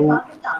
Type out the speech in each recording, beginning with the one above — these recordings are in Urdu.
2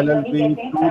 LLB 2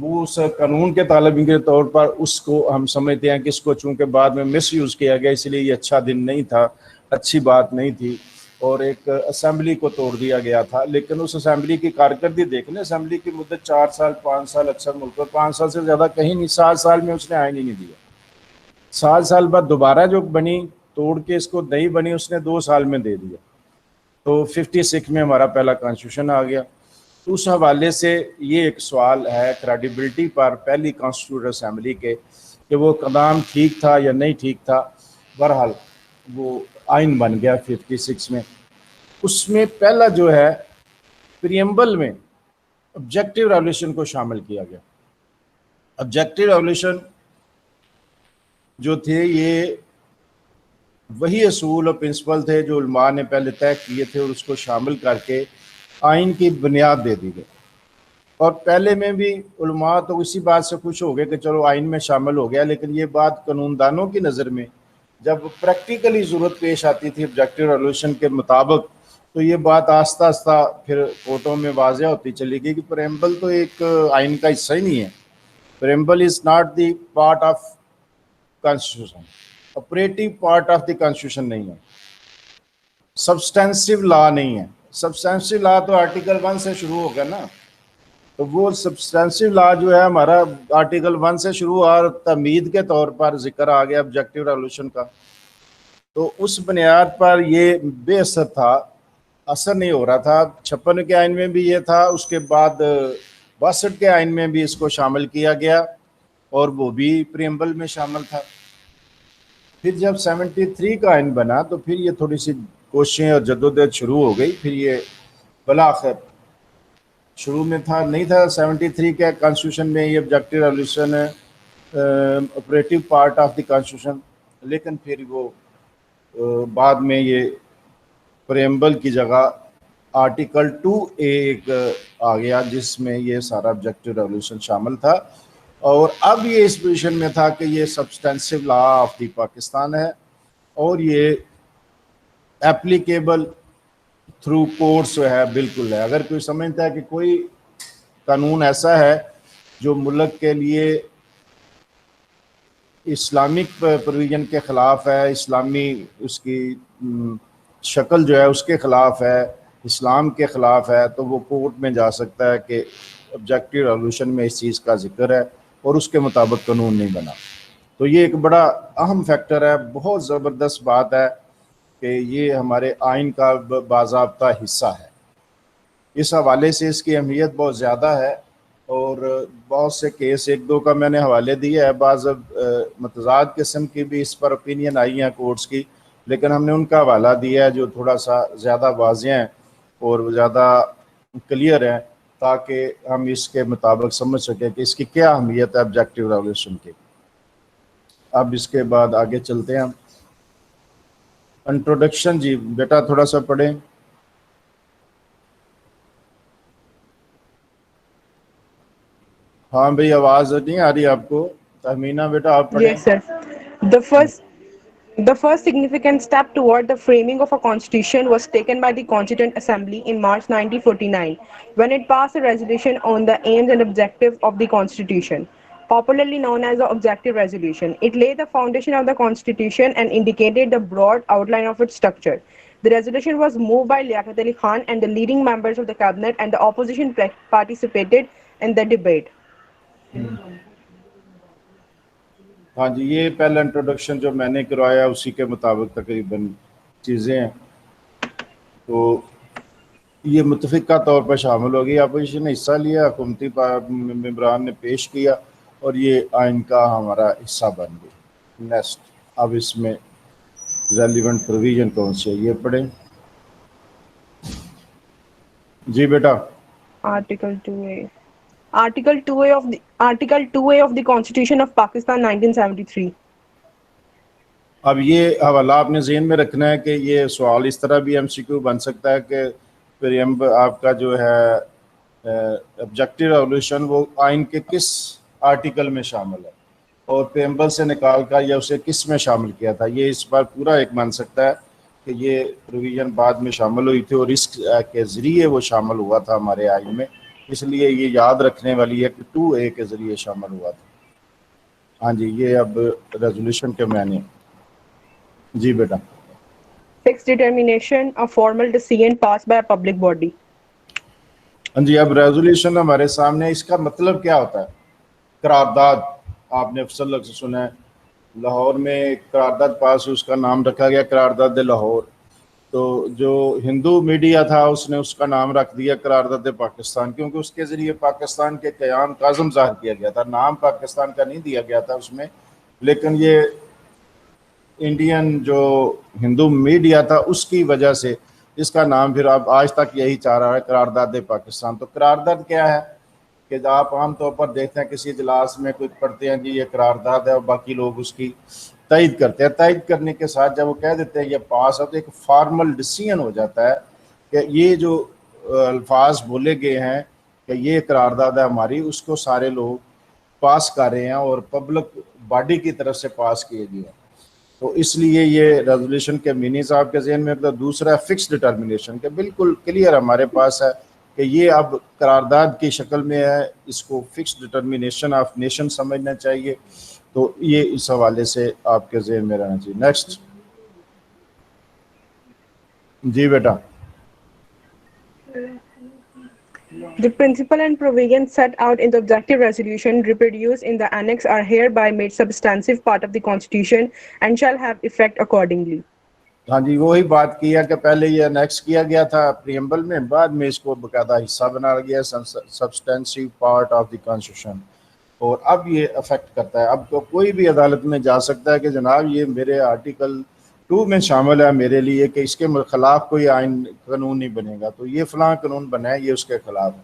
وہ اس قانون کے طالب علم کے طور پر اس کو ہم سمجھتے ہیں کہ اس کو چونکہ بعد میں مس یوز کیا گیا اس لیے یہ اچھا دن نہیں تھا، اچھی بات نہیں تھی، اور ایک اسمبلی کو توڑ دیا گیا تھا۔ لیکن اس اسمبلی کی کارکردگی دیکھنے، اسمبلی کی مدت 4 سال 5 سال، اکثر ملک میں 5 سال سے زیادہ کہیں نہیں، 7 سال میں اس نے آئین ہی نہیں دیا۔ 7 سال بعد دوبارہ جو بنی توڑ کے اس کو نئی بنی، اس نے 2 سال میں دے دیا۔ تو 56 میں ہمارا پہلا کانسٹیٹیوشن آ گیا۔ تو اس حوالے سے یہ ایک سوال ہے کریڈیبلٹی پر پہلی کانسٹیٹیوشنل اسمبلی کے کہ وہ اقدام ٹھیک تھا یا نہیں ٹھیک تھا۔ بہرحال وہ آئین بن گیا 56 میں۔ اس میں پہلا جو ہے پریمبل میں آبجیکٹیو ریولیوشن کو شامل کیا گیا۔ آبجیکٹیو ریولیوشن جو تھے یہ وہی اصول اور پرنسپل تھے جو علماء نے پہلے طے کیے تھے، اور اس کو شامل کر کے آئین کی بنیاد دے دی گئی۔ اور پہلے میں بھی علماء تو اسی بات سے خوش ہو گئے کہ چلو آئین میں شامل ہو گیا، لیکن یہ بات قانون دانوں کی نظر میں جب پریکٹیکلی ضرورت پیش آتی تھی آبجیکٹیو ریولیوشن کے مطابق، تو یہ بات آہستہ آہستہ پھر کورٹوں میں واضح ہوتی چلی گئی کہ پریمبل تو ایک آئین کا حصہ ہی نہیں ہے۔ Preamble is not the part of constitution, operative part of the constitution نہیں ہے، سبسٹینسو لا نہیں ہے۔ سبسٹینسو لا تو آرٹیکل 1 سے شروع ہوگا نا، تو وہ سبسٹینسو لا جو ہے ہمارا آرٹیکل 1 سے شروع اور تمہید کے طور پر ذکر آ گیا آبجیکٹیو ریولیوشن کا۔ تو اس بنیاد پر یہ بے اثر تھا، اثر نہیں ہو رہا تھا۔ 56 کے آئین میں بھی یہ تھا، اس کے بعد 62 کے آئین میں بھی اس کو شامل کیا گیا اور وہ بھی پریمبل میں شامل تھا۔ پھر جب 73 کا آئین بنا تو پھر یہ تھوڑی سی کوششیں اور جدوجہد شروع ہو گئی۔ پھر یہ بالآخر شروع میں تھا نہیں تھا 73 کے کانسٹیٹیوشن میں یہ objective revolution operative part of the constitution, لیکن پھر وہ بعد میں یہ پریمبل کی جگہ آرٹیکل 2A ایک آ گیا جس میں یہ سارا آبجیکٹیو ریولیوشن شامل تھا، اور اب یہ اس پوزیشن میں تھا کہ یہ سبسٹینسو لا آف دی پاکستان ہے اور یہ ایپلیکیبل تھرو کورٹس جو ہے بالکل ہے۔ اگر کوئی سمجھتا ہے کہ کوئی قانون ایسا ہے جو ملک کے لیے اسلامک پروویژن کے خلاف ہے، اسلامی اس کی شکل جو ہے اس کے خلاف ہے، اسلام کے خلاف ہے، تو وہ کورٹ میں جا سکتا ہے کہ آبجیکٹیو ریولیوشن میں اس چیز کا ذکر ہے اور اس کے مطابق قانون نہیں بنا۔ تو یہ ایک بڑا اہم فیکٹر ہے، بہت زبردست بات ہے کہ یہ ہمارے آئین کا باضابطہ حصہ ہے۔ اس حوالے سے اس کی اہمیت بہت زیادہ ہے، اور بہت سے کیس 1-2 کا میں نے حوالے دیے ہے، بعض متضاد قسم کی بھی اس پر اوپینین آئی ہیں کورٹس کی، لیکن ہم نے ان کا حوالہ دیا ہے جو تھوڑا سا زیادہ واضح ہیں اور زیادہ کلیئر ہیں، تاکہ ہم اس کے مطابق سمجھ سکیں کہ اس کی کیا اہمیت ہے آبجیکٹیو ریولیوشن کی۔ اب اس کے بعد آگے چلتے ہیں ہم۔ انٹروڈکشن جی بیٹا تھوڑا سا پڑھیں۔ ہاں بھئی آواز نہیں آ رہی آپ کو؟ تہمینہ بیٹا آپ پڑھیں۔ Yes, sir. The first significant step toward the framing of a constitution was taken by the Constituent Assembly in March 1949, when it passed a resolution on the aims and objectives of the Constitution, popularly known as the Objective Resolution. It laid the foundation of the Constitution and indicated the broad outline of its structure. The resolution was moved by Liaquat Ali Khan and the leading members of the cabinet, and the opposition participated in the debate. ہاں جی، یہ پہلا انٹروڈکشن جو میں نے کروایا اسی کے مطابق تقریباً چیزیں ہیں، تو یہ متفقہ طور پر شامل ہوگی۔ اپوزیشن نے حصہ لیا، حکومتی ممبران نے پیش کیا، اور یہ آئین کا ہمارا حصہ بن گئی۔ نیکسٹ، اب اس میں ریلیونٹ پروویژن کون سے یہ پڑھیں جی بیٹا۔ Article 2A. Article 2A of the Constitution of Pakistan 1973. اب یہ حوالہ آپ نے ذہن میں رکھنا ہے کہ یہ سوال اس طرح بھی MCQ بن سکتا ہے کہ آپ کا جو ہے آبجیکٹیو ریولیوشن وہ آئین کے کس آرٹیکل میں شامل ہے، اور پریمبل سے نکال کر یا اسے کس میں شامل کیا تھا۔ یہ اس بار پورا ایک بن سکتا ہے کہ یہ پروویژن بعد میں شامل ہوئی تھی اور اس کے ذریعے وہ شامل ہوا تھا ہمارے آئین میں۔ اس لیے یہ یاد رکھنے والی ہے کہ 2A کے ذریعے شامل ہوا تھا. ہاں جی یہ اب ریزولوشن کے معنی. جی بیٹا. Fixed determination, a formal decision passed by a public body. ہاں جی اب ریزولوشن ہمارے سامنے. اس کا مطلب کیا ہوتا ہے؟ قرارداد. آپ نے افسر لفظ سنا ہے. لاہور میں ایک قرارداد پاس ہوئی، اس کا نام رکھا گیا قرارداد لاہور. تو جو ہندو میڈیا تھا اس نے اس کا نام رکھ دیا قرارداد پاکستان، کیونکہ اس کے ذریعے پاکستان کے قیام کا عزم ظاہر کیا گیا تھا. نام پاکستان کا نہیں دیا گیا تھا اس میں، لیکن یہ انڈین جو ہندو میڈیا تھا اس کی وجہ سے اس کا نام پھر اب آج تک یہی چاہ رہا ہے قرارداد پاکستان. تو قرارداد کیا ہے کہ آپ عام طور پر دیکھتے ہیں کسی اجلاس میں کچھ پڑھتے ہیں جی یہ قرارداد ہے اور باقی لوگ اس کی تائید کرتے ہیں. تائید کرنے کے ساتھ جب وہ کہہ دیتے ہیں یہ پاس ہے تو ایک فارمل ڈیسیژن ہو جاتا ہے کہ یہ جو الفاظ بولے گئے ہیں کہ یہ قرارداد ہے ہماری، اس کو سارے لوگ پاس کر رہے ہیں اور پبلک باڈی کی طرف سے پاس کیے گئے ہیں. تو اس لیے یہ ریزولوشن کے میننگز آپ کے ذہن میں. دوسرا فکس ڈٹرمنیشن کہ بالکل کلیئر ہمارے پاس ہے کہ یہ اب قرارداد کی شکل میں ہے، اس کو فکس ڈٹرمنیشن آف نیشن سمجھنا چاہیے. تو یہ اس حوالے سے آپ کے ذہن میں رہنا چاہیے. نیکسٹ. جی بیٹا. The principle and provisions set out in the objective resolution reproduced in the annex are hereby made substantive part of the Constitution and shall have effect accordingly. ہاں جی وہی بات کی ہے کہ پہلے یہ انیکس کیا گیا تھا پریمبل میں، بعد میں اس کو باقاعدہ حصہ بنا گیا سبسٹینسو پارٹ آف دی کانسٹیٹیوشن، اور اب یہ افیکٹ کرتا ہے. اب تو کوئی بھی عدالت میں جا سکتا ہے کہ جناب یہ میرے آرٹیکل 2 میں شامل ہے میرے لیے کہ اس کے خلاف کوئی آئین قانون نہیں بنے گا، تو یہ فلاں قانون بنا ہے یہ اس کے خلاف ہے،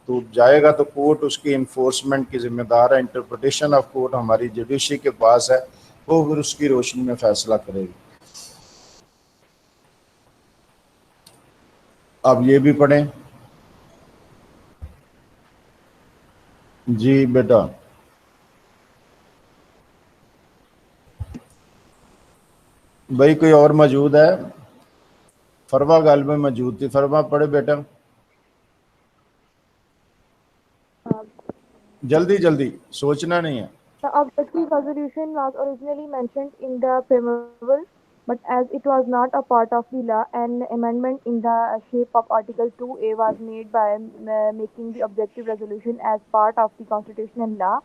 تو جائے گا تو کورٹ اس کی انفورسمنٹ کی ذمہ دار ہے. انٹرپریٹیشن آف کورٹ ہماری جوڈیشری کے پاس ہے، وہ پھر اس کی روشنی میں فیصلہ کرے گی. اب یہ بھی پڑھیں. جی بیٹا. بھائی کوئی اور موجود ہے؟ فروا غالب میں موجود تھی. فروا پڑھے بیٹا جلدی جلدی، سوچنا نہیں ہے. The objective resolution was originally mentioned in the preamble, but as it was not a part of the law, an amendment in the shape of Article 2A was made by making the objective resolution as part of the constitutional law,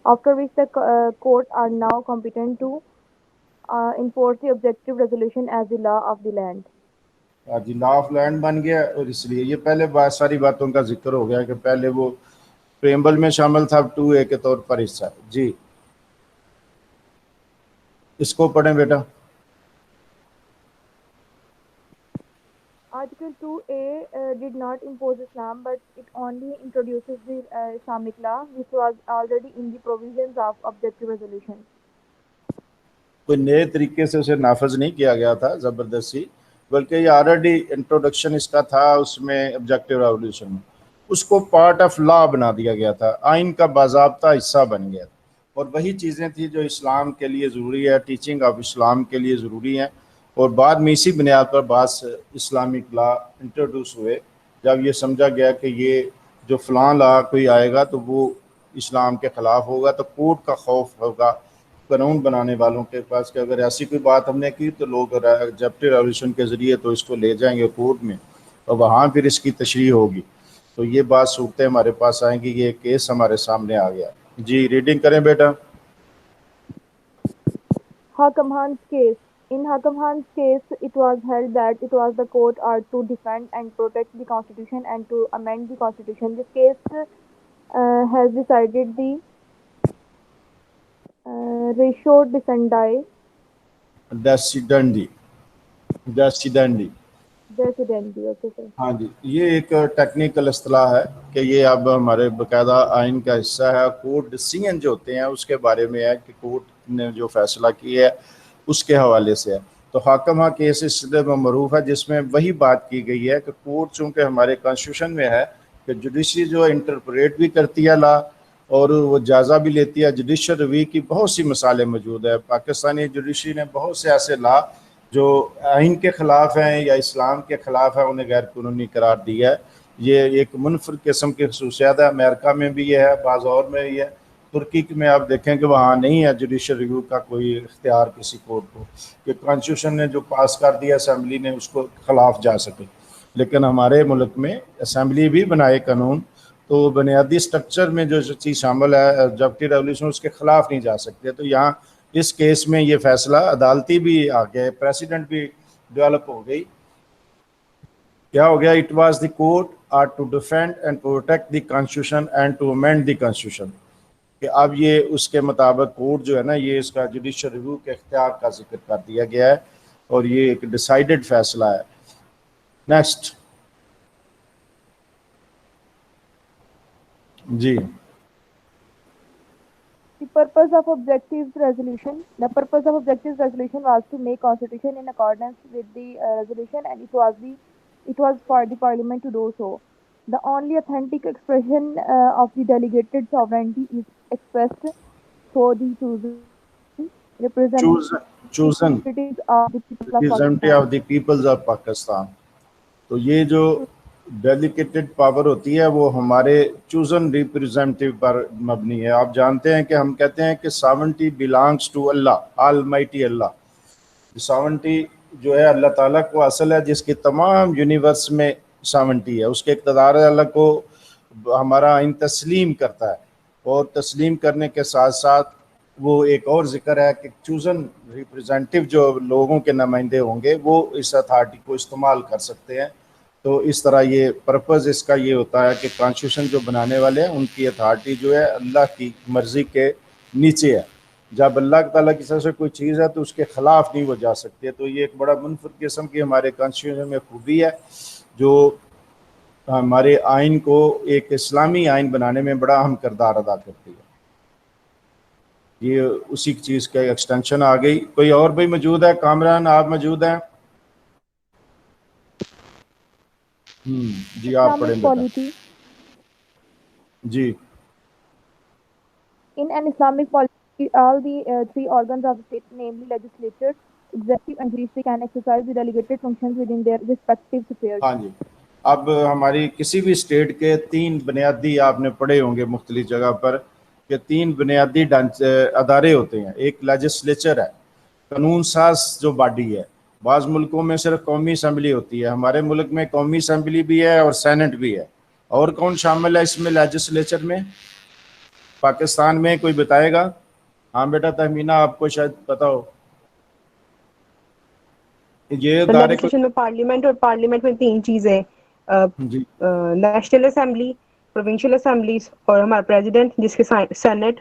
after which the courts are now competent to enforce the objective resolution as the law of the land. جی لا آف لینڈ بن گیا، اور اس لیے یہ پہلے ساری باتوں کا ذکر ہو گیا کہ پہلے وہ پریمبل میں شامل تھا، اب 2A کے طور پر حصہ. جی اس کو پڑھیں بیٹا. Article 2A did not impose Islam, but it only introduces the Islamic law, which was already in the provisions of objective resolution. کوئی نئے طریقے سے اسے نافذ نہیں کیا گیا تھا زبردستی، بلکہ یہ آلریڈی انٹروڈکشن اس کا تھا اس میں آبجیکٹو ریزولوشن میں. اس کو پارٹ آف لا بنا دیا گیا تھا، آئین کا باضابطہ حصہ بن گیا تھا، اور وہی چیزیں تھیں جو اسلام کے لیے ضروری ہے، ٹیچنگ آف اسلام کے لیے ضروری ہیں. اور بعد میں اسی بنیاد پر بعض اسلامک لا انٹروڈیوس ہوئے، جب یہ سمجھا گیا کہ یہ جو فلاں لا کوئی آئے گا تو وہ اسلام کے خلاف ہوگا، تو کورٹ کا خوف ہوگا قانون بنانے والوں کے پاس کہ اگر ایسی کوئی بات ہم نے کی تو لوگ آبجیکٹو ریزولوشن کے ذریعے تو اس کو لے جائیں گے کورٹ میں، اور وہاں پھر اس کی تشریح ہوگی. تو یہ بات صورتیں ہمارے پاس آئیں گی. یہ کیس ہمارے سامنے آ گیا. جی ریڈنگ کریں بیٹا. Hakam Khan's case. In Hakam Khan's case, it was held that it was the court are to defend and protect the constitution and to amend the constitution. This case has decided the ratio descendi. ڈیسیڈنڈی. Okay, sir. ہاں جی یہ ایک ٹیکنیکل اصطلاح ہے کہ یہ اب ہمارے باقاعدہ آئین کا حصہ ہے. کورٹ ڈیسیژن جو ہوتے ہیں اس کے بارے میں ہے کہ کورٹ نے جو فیصلہ کیا ہے اس کے حوالے سے ہے. تو حاکم ہاں کیس اس میں معروف ہے جس میں وہی بات کی گئی ہے کہ کورٹ چونکہ ہمارے کانسٹیٹیوشن میں ہے کہ جوڈیشری جو انٹرپریٹ بھی کرتی ہے لا اور وہ جائزہ بھی لیتی ہے. جوڈیشل ریویو کی بہت سی مثالیں موجود ہے. پاکستانی جوڈیشری نے بہت سے ایسے لا جو آئین کے خلاف ہیں یا اسلام کے خلاف ہیں انہیں غیر قانونی قرار دیا ہے. یہ ایک منفرد قسم کی خصوصیات ہے. امریکہ میں بھی یہ ہے, بعض اور میں یہ ہے. ترکی میں آپ دیکھیں کہ وہاں نہیں ہے جوڈیشل ریویو کا کوئی اختیار کسی کورٹ کو, کہ کانسٹیٹیوشن نے جو پاس کر دیا اسمبلی نے اس کو خلاف جا سکے. لیکن ہمارے ملک میں اسمبلی بھی بنائے قانون, تو بنیادی سٹرکچر میں جو چیز شامل ہے ایگزیکٹو ریولیوشن, اس کے خلاف نہیں جا سکتے. تو یہاں اس کیس میں یہ فیصلہ عدالتی بھی آ گیا, پریسیڈنٹ بھی ڈیولپ ہو گئی. کیا ہو گیا؟ It was the court are to defend and protect the constitution and to amend the constitution, کہ اب یہ اس کے مطابق کورٹ جو ہے نا, یہ اس کا جوڈیشل ریویو کے اختیار کا ذکر کر دیا گیا ہے, اور یہ ایک ڈیسائیڈڈ فیصلہ ہے. نیکسٹ جی. The purpose of objectives resolution. The purpose of objectives resolution was to make constitution in accordance with the resolution, and it was for the parliament to do so. The only authentic expression of the delegated sovereignty is expressed through the chosen chosen representatives of the people of representative Pakistan. of the peoples of Pakistan. تو یہ جو ڈیلیگیٹڈ پاور ہوتی ہے وہ ہمارے چوزن ریپرزینٹیو پر مبنی ہے. آپ جانتے ہیں کہ ہم کہتے ہیں کہ sovereignty belongs to Allah, almighty Allah. Sovereignty جو ہے اللہ تعالیٰ کو اصل ہے, جس کی تمام یونیورس میں ساونٹی ہے. اس کے اقتدار اللہ کو ہمارا آئین تسلیم کرتا ہے, اور تسلیم کرنے کے ساتھ ساتھ وہ ایک اور ذکر ہے کہ چوزن ریپرزینٹیو جو لوگوں کے نمائندے ہوں گے وہ اس اتھارٹی کو استعمال کر سکتے ہیں. تو اس طرح یہ پرپز اس کا یہ ہوتا ہے کہ کانسٹیٹیوشن جو بنانے والے ہیں ان کی اتھارٹی جو ہے اللہ کی مرضی کے نیچے ہے. جب اللہ تعالیٰ کی طرف سے کوئی چیز ہے تو اس کے خلاف نہیں وہ جا سکتے. تو یہ ایک بڑا منفرد قسم کی ہمارے کانسٹیٹیوشن میں خوبی ہے, جو ہمارے آئین کو ایک اسلامی آئین بنانے میں بڑا اہم کردار ادا کرتی ہے. یہ اسی چیز کا ایکسٹینشن آ گئی. کوئی اور بھی موجود ہے؟ کامران آپ موجود ہیں؟ جی آپ پڑھیں Islamic beta. polity. G. In an Islamic polity, all the three organs of the state, namely legislature, executive, and judiciary, can exercise the delegated functions within their respective spheres. ہاں جی. اب ہماری کسی بھی اسٹیٹ کے تین بنیادی آپ نے پڑھے ہوں گے مختلف جگہ پر, کہ تین بنیادی ادارے ہوتے ہیں. ایک لیجسلیچر ہے, قانون ساز جو باڈی ہے. بعض ملکوں میں صرف قومی اسمبلی ہوتی ہے, ہمارے ملک میں قومی اسمبلی بھی ہے اور سینٹ بھی ہے. اور کون شامل ہے اس میں لیجسلیچر میں پاکستان میں؟ کوئی بتائے گا؟ ہاں بیٹا تہمینہ, آپ کو شاید پتا ہو. یہ ادارے کو لیجسلیشن میں پارلیمنٹ, اور پارلیمنٹ میں تین چیزیں, جی نیشنل اسمبلی, پروونشل اسمبلیز, اور ہمارا پریزیڈنٹ جس کے سینٹ.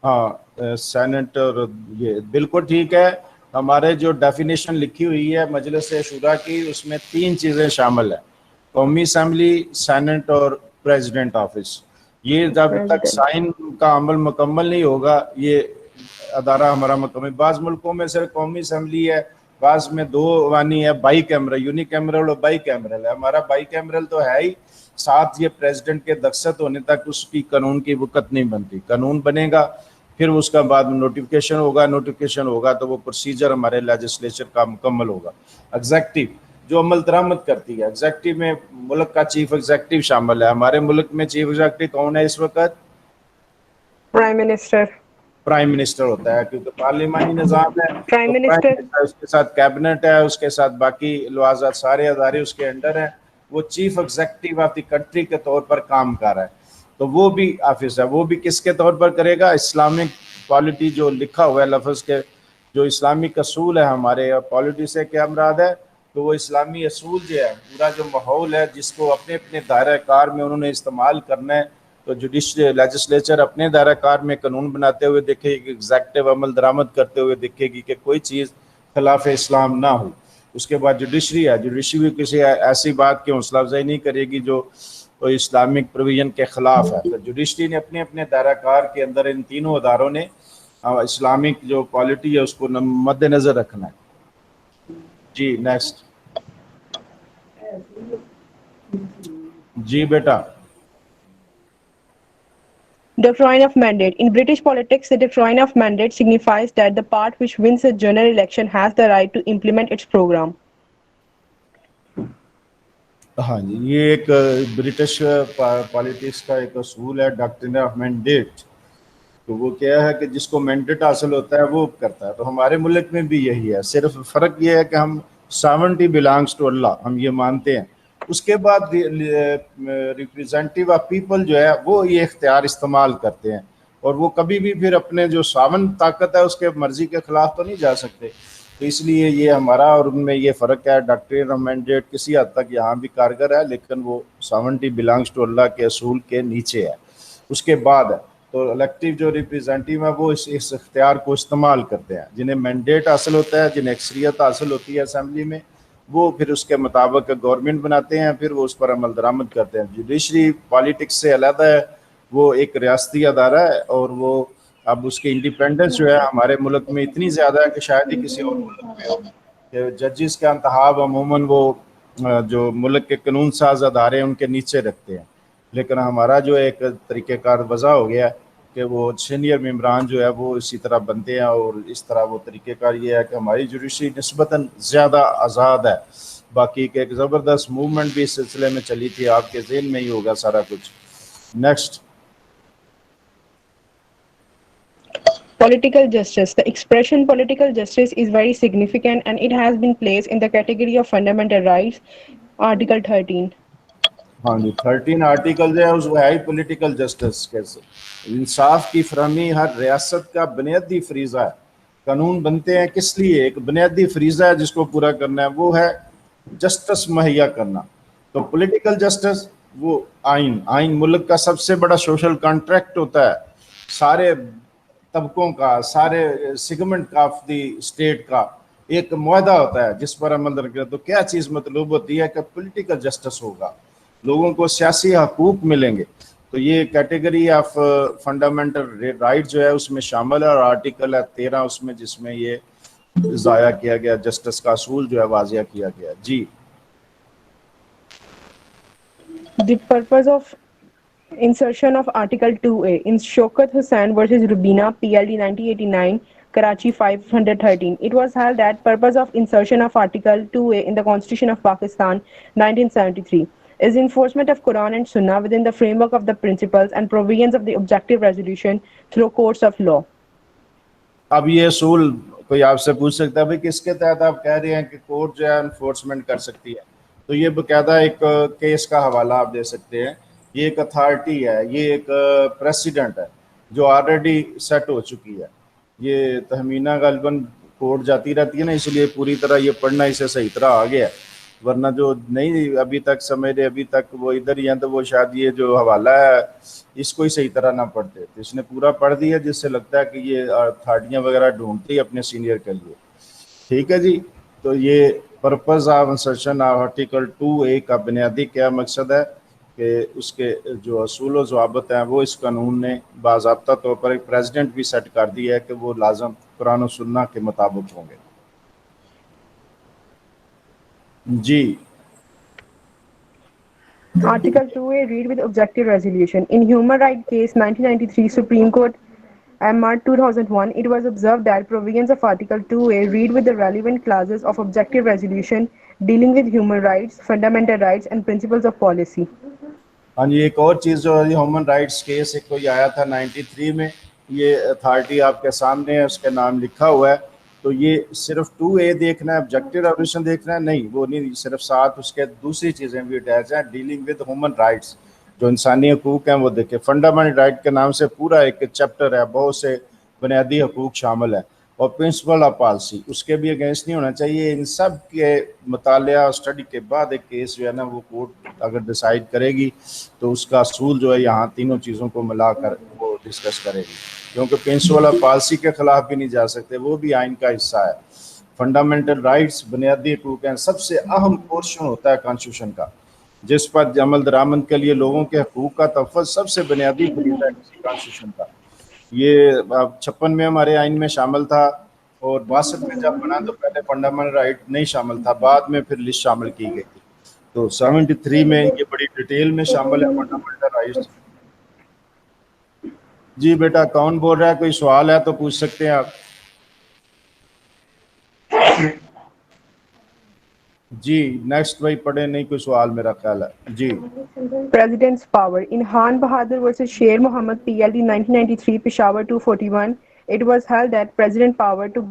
ہاں سینٹ, اور یہ بالکل ٹھیک ہے. ہمارے جو ڈیفینیشن لکھی ہوئی ہے مجلس شورا کی, اس میں تین چیزیں شامل ہیں, قومی اسمبلی, سینٹ اور پریزیڈنٹ آفس. یہ جب تک سائن کا عمل مکمل نہیں ہوگا یہ ادارہ ہمارا مکمل. بعض ملکوں میں صرف قومی اسمبلی ہے, بعض میں دو وانی ہے, بائی کیمرل, یونی کیمرل اور بائی کیمرل ہے. ہمارا بائی کیمرل تو ہے ہی, ساتھ یہ پریزیڈنٹ کے دستخط ہونے تک اس کی قانون کی وقت نہیں بنتی. قانون بنے گا پھر اس کا بعد میں نوٹیفیکیشن ہوگا تو وہ پروسیجر ہمارے لیجسلیچر کا مکمل ہوگا. ایگزیکٹو جو عمل درآمد کرتی ہے, ایگزیکٹو میں ملک کا چیف ایگزیکٹو شامل ہے. ہمارے ملک میں چیف ایگزیکٹو کون ہے اس وقت؟ Prime minister. پرائم منسٹر ہوتا ہے, کیونکہ پارلیمانی نظام ہے. پرائم منسٹر, اس کے ساتھ کیبنٹ ہے, اس کے ساتھ باقی لوازات سارے ادارے اس کے انڈر ہیں. وہ chief executive of the country کے طور پر کام کر رہا ہے. تو وہ بھی آفس ہے. وہ بھی کس کے طور پر کرے گا؟ اسلامک پالیٹی جو لکھا ہوا ہے لفظ کے, جو اسلامک اصول ہے ہمارے. پالیٹی سے کیا مراد ہے؟ تو وہ اسلامی اصول جو ہے, پورا جو ماحول ہے جس کو اپنے اپنے دائرہ کار میں انہوں نے استعمال کرنا ہے. تو جوڈیشل لیجسلیچر اپنے دائرہ کار میں قانون بناتے ہوئے دیکھے گی, ایگزیکٹو عمل درآمد کرتے ہوئے دیکھے گی کہ کوئی چیز خلاف اسلام نہ ہو. اس کے بعد جوڈیشری ہے, جوڈیشری بھی کسی ایسی بات کی حوصلہ افزائی نہیں کرے گی جو اسلامک پروویژن کے خلاف ہے. تو جوڈیشری نے اپنے اپنے دائرہ کار کے اندر ان تینوں اداروں نے اسلامک جو پالیٹی ہے اس کو مد نظر رکھنا ہے. جی نیکسٹ. جی بیٹا. Doctrine of mandate. In British politics, the doctrine of mandate signifies that the part which wins a general election has the right to implement its program. ہاں جی، یہ ایک برٹش پالیٹکس کا ایک اصول ہے، ڈاکٹرن آف مینڈیٹ. تو وہ کیا ہے کہ جس کو مینڈیٹ حاصل ہوتا ہے وہ کرتا ہے. تو ہمارے ملک میں بھی یہی ہے، صرف فرق یہ ہے کہ ہم ساونٹی بلانگس ٹو اللہ، ہم یہ مانتے ہیں. اس کے بعد ریپرزینٹیو آف پیپل جو ہے وہ یہ اختیار استعمال کرتے ہیں، اور وہ کبھی بھی پھر اپنے جو ساون طاقت ہے اس کے مرضی کے خلاف تو نہیں جا سکتے. تو اس لیے یہ ہمارا اور ان میں یہ فرق ہے. ڈاکٹرین آف مینڈیٹ کسی حد تک یہاں بھی کارگر ہے، لیکن وہ ساونٹی بلانگس ٹو اللہ کے اصول کے نیچے ہے. اس کے بعد ہے تو الیکٹیو جو ریپرزینٹیو ہے وہ اس اختیار کو استعمال کرتے ہیں. جنہیں مینڈیٹ حاصل ہوتا ہے، جنہیں اکثریت حاصل ہوتی ہے اسمبلی میں، وہ پھر اس کے مطابق گورنمنٹ بناتے ہیں، پھر وہ اس پر عمل درآمد کرتے ہیں. جوڈیشری پالیٹکس سے علیحدہ ہے، وہ ایک ریاستی ادارہ ہے، اور وہ اب اس کی انڈیپینڈنس جو ہے ہمارے ملک میں اتنی زیادہ ہے کہ شاید ہی کسی اور ملک میں ہو. کہ ججز کا انتخاب عموماً وہ جو ملک کے قانون ساز ادارے ہیں ان کے نیچے رکھتے ہیں، لیکن ہمارا جو ایک طریقہ کار وضع ہو گیا ہے کہ وہ سینئر ممبران جو ہے وہ اسی طرح بنتے ہیں، اور اس طرح وہ طریقہ کار یہ ہے کہ ہماری جوڈیشری نسبتاً زیادہ آزاد ہے. باقی کہ ایک زبردست موومنٹ بھی اس سلسلے میں چلی تھی، آپ کے ذہن میں ہی ہوگا سارا کچھ. Next. Political justice. The expression political justice is very significant and it has been placed in the category of fundamental rights, Article 13. ہاں جی، 13 آرٹیکل ہے اس وہ ہے ہی پولیٹیکل جسٹس. کیسے انصاف کی فراہمی ہر ریاست کا بنیادی فریضہ ہے. قانون بنتے ہیں کس لیے؟ ایک بنیادی فریضہ ہے جس کو پورا کرنا ہے، وہ ہے جسٹس مہیا کرنا. تو پولیٹیکل جسٹس وہ آئین ملک کا سب سے بڑا سوشل کانٹریکٹ ہوتا ہے، سارے طبقوں کا، سارے سیگمنٹ کا آف دی اسٹیٹ کا ایک معاہدہ ہوتا ہے جس پر عمل درکے. تو کیا چیز مطلوب ہوتی ہے کہ پولیٹیکل جسٹس ہوگا، لوگوں کو سیاسی حقوق ملیں گے. تو یہ کیٹیگری آف فنڈامنٹل رائٹ جو ہے اس میں شامل ہے، اور آرٹیکل ہے 13 اس میں، جس میں یہ ضائع کیا گیا، جسٹس کا اصول جو ہے واضح کیا گیا. جی. The purpose of insertion of Article 2A in Shaukat Hussain versus Rubina, PLD 1989, Karachi 513. It was held that purpose of insertion of Article 2A in the Constitution of Pakistan 1973 is enforcement of Quran and Sunnah within the framework of the principles and provisions of the objective resolution through courts of law. اب یہ اصول کوئی آپ سے پوچھ سکتا ہے بھائی کس کے تحت آپ کہہ رہے ہیں کہ کورٹ جو ہے انفورسمنٹ کر سکتی ہے؟ تو یہ باقاعدہ ایک کیس کا حوالہ آپ دے سکتے ہیں. یہ ایک اتھارٹی ہے، یہ ایک پریسیڈنٹ ہے جو آلریڈی سیٹ ہو چکی ہے. یہ تہمینہ غالباً کورٹ جاتی رہتی ہے نا، اس لیے پوری طرح یہ پڑھنا اسے صحیح طرح آ گیا ہے. ورنہ جو نہیں ابھی تک سمجھ رہے، ابھی تک وہ ادھر ہی ہیں، تو وہ شاید یہ جو حوالہ ہے اس کو ہی صحیح طرح نہ پڑھتے. تو اس نے پورا پڑھ دیا، جس سے لگتا ہے کہ یہ اتھارٹیاں وغیرہ ڈھونڈتی اپنے سینئر کے لیے. ٹھیک ہے جی. تو یہ purpose of insertion of article 2A کا بنیادی کیا مقصد ہے کہ اس کے جو اصول و ضوابط ہیں وہ اس قانون نے باضابطہ طور پر ایک پریزیڈنٹ بھی سیٹ کر دی ہے کہ وہ لازم قرآن و سنہ کے مطابق ہوں گے. جی. Article 2A, read with objective resolution. In Human Rights Case 1993 Supreme Court MR 2001, it was observed that provisions of Article 2A read with the relevant clauses of objective resolution dealing with human rights, fundamental rights, and principles of policy. ہاں جی، ایک اور چیز جو ہیومن رائٹس کیس ایک کوئی آیا تھا 93 میں، یہ اتھارٹی آپ کے سامنے ہے، اس کا نام لکھا ہوا ہے. تو یہ صرف 2A دیکھنا ہے، آبجیکٹو ریزولوشن دیکھنا ہے؟ نہیں، وہ نہیں، صرف ساتھ اس کے دوسری چیزیں بھی اٹیچ ہیں. ڈیلنگ ود ہیومن رائٹس، جو انسانی حقوق ہیں وہ دیکھیں. فنڈامنٹل رائٹ کے نام سے پورا ایک چیپٹر ہے، بہت سے بنیادی حقوق شامل ہیں. اور پرنسپل آف پالیسی اس کے بھی اگینسٹ نہیں ہونا چاہیے. ان سب کے مطالعہ اور اسٹڈی کے بعد ایک کیس جو ہے نا وہ کورٹ اگر ڈیسائیڈ کرے گی تو اس کا اصول جو ہے یہاں تینوں چیزوں کو ملا کر وہ ڈسکس کرے گی، کیونکہ پرنسپل آف پالیسی کے خلاف بھی نہیں جا سکتے، وہ بھی آئین کا حصہ ہے. فنڈامنٹل رائٹس بنیادی حقوق ہیں، سب سے اہم پورشن ہوتا ہے کانسٹیٹیوشن کا، جس پر عمل درآمد کے لیے لوگوں کے حقوق کا تحفظ سب سے بنیادی فریضہ ہے کسی کانسٹیٹیوشن کا. یہ 56 میں ہمارے آئین میں شامل تھا، اور 62 میں جب بنا تو پہلے فنڈامنٹل رائٹ نہیں شامل تھا، بعد میں پھر لسٹ شامل کی گئی تھی. تو 73 میں یہ بڑی ڈیٹیل میں شامل ہے فنڈامنٹل رائٹس. جی بیٹا کون بول رہا ہے؟ کوئی سوال ہے تو پوچھ سکتے ہیں آپ. جی نیکسٹ بھائی پڑھے, نہیں کوئی سوال میرا خیال ہے جی. President's power. In Khan Bahadur versus Sher Mohammad PLD 1993 Peshawar 241, it was held that president power to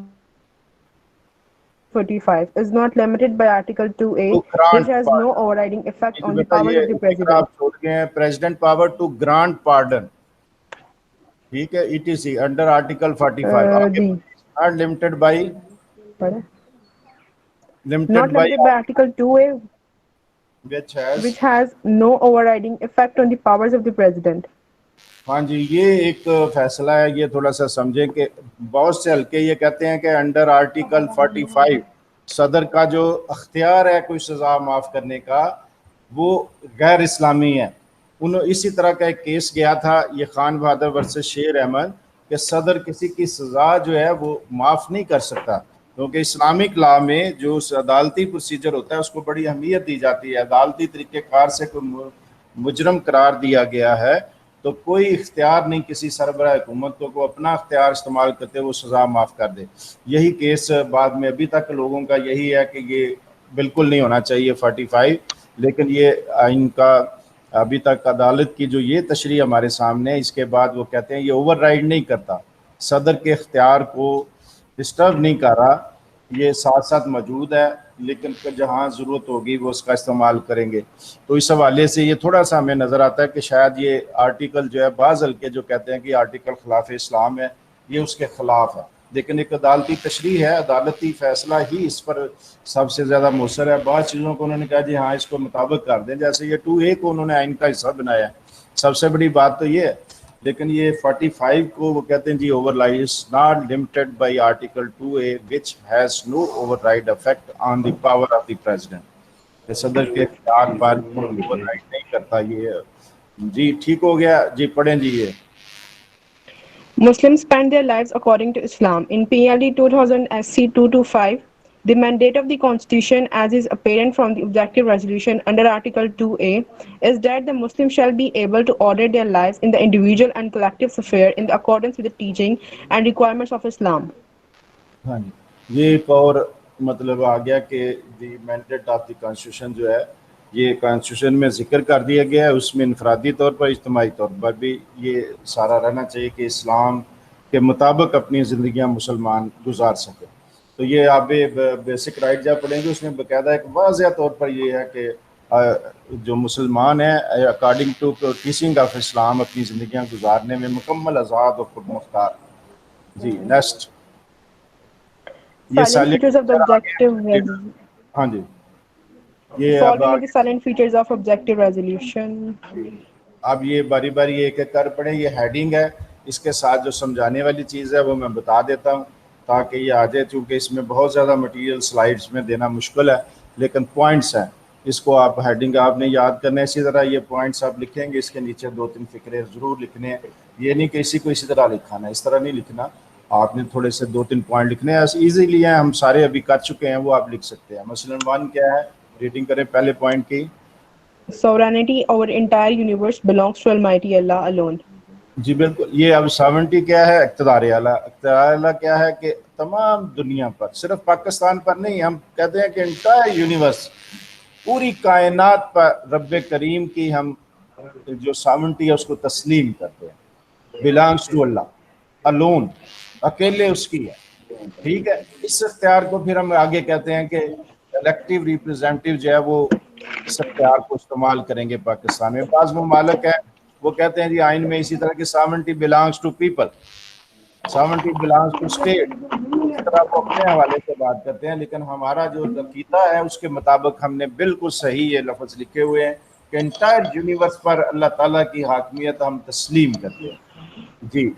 45 is not limited by Article 2A, to which grant has no pardon, overriding effect on the بیٹا powers of یہ the فکرہ president. آپ چھوڑ گئے ہیں, president power to grant pardon, ٹھیک ہے, E T C under article 45 آگے The not limited by, not limited by limited by Article 2A, which has. which has no overriding effect on the powers of the president. ہاں جی, یہ ایک فیصلہ ہے, یہ تھوڑا سا سمجھیں کہ بہت سے حلقے یہ کہتے ہیں کہ انڈر آرٹیکل 45 صدر کا جو اختیار ہے کوئی سزا معاف کرنے کا وہ غیر اسلامی ہے. اسی طرح کا ایک کیس گیا تھا یہ خان بہادر ورسز شیر احمد, کہ صدر کسی کی سزا جو ہے وہ معاف نہیں کر سکتا, کیونکہ اسلامک لا میں جو عدالتی پروسیجر ہوتا ہے اس کو بڑی اہمیت دی جاتی ہے. عدالتی طریقہ کار سے کوئی مجرم قرار دیا گیا ہے تو کوئی اختیار نہیں کسی سربراہ حکومت کو اپنا اختیار استعمال کرتے وہ سزا معاف کر دے. یہی کیس بعد میں ابھی تک لوگوں کا یہی ہے کہ یہ بالکل نہیں ہونا چاہیے 45, لیکن یہ آئین کا ابھی تک عدالت کی جو یہ تشریح ہمارے سامنے ہے, اس کے بعد وہ کہتے ہیں یہ اوور رائڈ نہیں کرتا, صدر کے اختیار کو ڈسٹرب نہیں کر رہا, یہ ساتھ ساتھ موجود ہے, لیکن جہاں ضرورت ہوگی وہ اس کا استعمال کریں گے. تو اس حوالے سے یہ تھوڑا سا ہمیں نظر آتا ہے کہ شاید یہ آرٹیکل جو ہے بعض حلقے جو کہتے ہیں کہ آرٹیکل خلاف اسلام ہے, یہ اس کے خلاف ہے, لیکن ایک عدالتی تشریح ہے, عدالتی فیصلہ ہی اس پر سب سے زیادہ مؤثر ہے. بعض چیزوں کو انہوں نے کہا جی ہاں اس کو مطابق کر دیں, جیسے یہ 2A کو انہوں نے آئین کا حصہ بنایا ہے, سب سے بڑی بات تو یہ ہے, لیکن یہ 45 کو وہ کہتے ہیں جی override is not limited by article 2A which has no override effect on the power of the president, کہ صدر کے اختیار پر اوور رائڈ نہیں کرتا یہ. جی ٹھیک ہو گیا جی, پڑھیں جی. یہ Muslims spend their lives according to Islam. In PLD 2000 SC 225, the mandate of the Constitution, as is apparent from the objective resolution under Article 2A, is that the Muslims shall be able to order their lives in the individual and collective sphere in accordance with the teaching and requirements of Islam. ہاں جی, یہ ایک اور مطلب آ گیا کہ the mandate of the constitution جو ہے یہ کانسٹیٹیوشن میں ذکر کر دیا گیا ہے, اس میں انفرادی طور پر اجتماعی طور پر بھی یہ سارا رہنا چاہیے کہ اسلام کے مطابق اپنی زندگیاں مسلمان گزار سکیں. تو یہ آپ بیسک رائٹ جب پڑھیں گے اس میں باقاعدہ ایک واضح طور پر یہ ہے کہ جو مسلمان ہیں اکارڈنگ ٹو ٹیچنگ آف اسلام اپنی زندگیاں گزارنے میں مکمل آزاد اور خود مختار. جی next. Silent features of the objective resolution. ہاں جی, یہ Following are the silent features of objective resolution. اب یہ باری باری ایک ایک کر پڑھیں. یہ ہیڈنگ ہے, اس کے ساتھ جو سمجھانے والی چیز ہے وہ میں بتا دیتا ہوں تاکہ یہ آ جائے, چونکہ اس میں بہت زیادہ مٹیریل سلائڈس میں دینا مشکل ہے, لیکن پوائنٹس ہیں, اس کو آپ ہیڈنگ آپ نے یاد کرنا ہے. اسی طرح یہ پوائنٹس آپ لکھیں گے, اس کے نیچے 2-3 فکرے ضرور لکھنے ہیں. یہ نہیں کہ اسی کو اسی طرح لکھانا ہے, اس طرح نہیں لکھنا, آپ نے تھوڑے سے 2-3 پوائنٹ لکھنے ہیں. ایزیلی ہیں, ہم سارے ابھی کر چکے ہیں, وہ آپ لکھ سکتے ہیں. مثلاً 1 کیا ہے, ریڈنگ کریں پہلے پوائنٹ کی. Sovereignty over entire universe belongs to Almighty Allah alone. جی بالکل. یہ اب 70 کیا ہے, اقتدار اعلیٰ. اقتدار اعلیٰ کیا ہے کہ تمام دنیا پر, صرف پاکستان پر نہیں, ہم کہتے ہیں کہ انٹائر یونیورس, پوری کائنات پر رب کریم کی ہم جو 70 ہے اس کو تسلیم کرتے ہیں. بلانگس ٹو اللہ الون, اکیلے اس کی ہے, ٹھیک ہے. اس اختیار کو پھر ہم آگے کہتے ہیں کہ الیکٹیو ریپرزینٹیو جو ہے وہ اس اختیار کو استعمال کریں گے پاکستان میں. بعض ممالک ہیں وہ کہتے ہیں جی آئین میں اسی طرح کی 70 belongs to people, 70 belongs to state, اس طرح وہ اپنے حوالے سے بات کرتے ہیں. لیکن ہمارا جو عقیدہ ہے اس کے مطابق ہم نے بالکل صحیح یہ لفظ لکھے ہوئے ہیں کہ انٹائر یونیورس پر اللہ تعالیٰ کی حاکمیت ہم تسلیم کرتے ہیں. جی